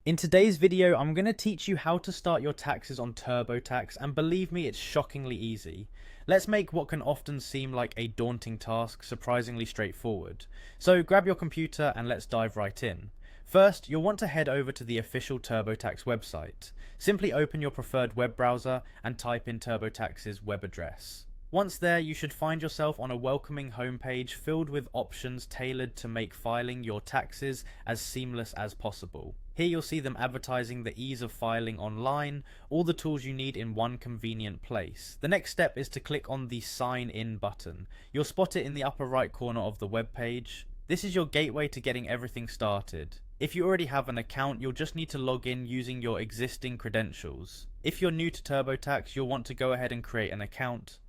In today's video, I'm going to teach you how to start your taxes on TurboTax, and believe me, it's shockingly easy. Let's make what can often seem like a daunting task surprisingly straightforward. So grab your computer and let's dive right in. First, you'll want to head over to the official TurboTax website. Simply open your preferred web browser and type in TurboTax's web address. Once there, you should find yourself on a welcoming homepage filled with options tailored to make filing your taxes as seamless as possible. Here you'll see them advertising the ease of filing online, all the tools you need in one convenient place. The next step is to click on the Sign In button. You'll spot it in the upper right corner of the web page. This is your gateway to getting everything started. If you already have an account, you'll just need to log in using your existing credentials. If you're new to TurboTax, you'll want to go ahead and create an account.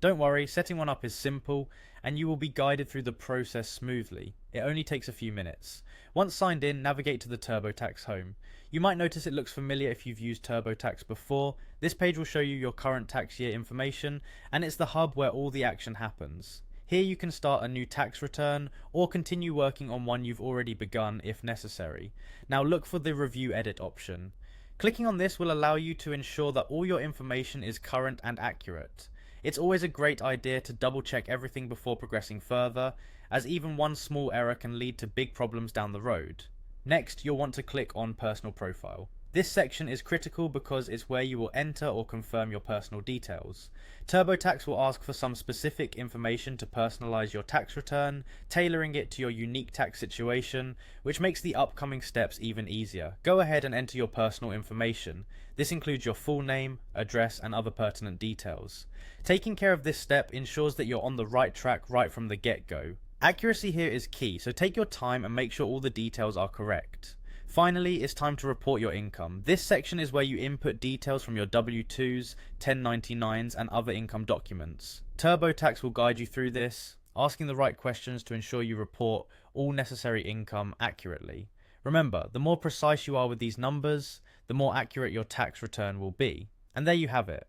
Don't worry, setting one up is simple, and you will be guided through the process smoothly. It only takes a few minutes. Once signed in, navigate to the TurboTax home. You might notice it looks familiar if you've used TurboTax before. This page will show you your current tax year information, and it's the hub where all the action happens. Here you can start a new tax return, or continue working on one you've already begun if necessary. Now look for the Review Edit option. Clicking on this will allow you to ensure that all your information is current and accurate. It's always a great idea to double check everything before progressing further, as even one small error can lead to big problems down the road. Next, you'll want to click on Personal Profile. This section is critical because it's where you will enter or confirm your personal details. TurboTax will ask for some specific information to personalize your tax return, tailoring it to your unique tax situation, which makes the upcoming steps even easier. Go ahead and enter your personal information. This includes your full name, address, and other pertinent details. Taking care of this step ensures that you're on the right track right from the get-go. Accuracy here is key, so take your time and make sure all the details are correct. Finally, it's time to report your income. This section is where you input details from your W-2s, 1099s, and other income documents. TurboTax will guide you through this, asking the right questions to ensure you report all necessary income accurately. Remember, the more precise you are with these numbers, the more accurate your tax return will be. And there you have it.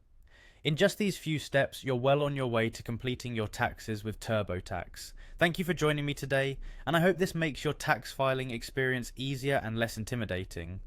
In just these few steps, you're well on your way to completing your taxes with TurboTax. Thank you for joining me today, and I hope this makes your tax filing experience easier and less intimidating.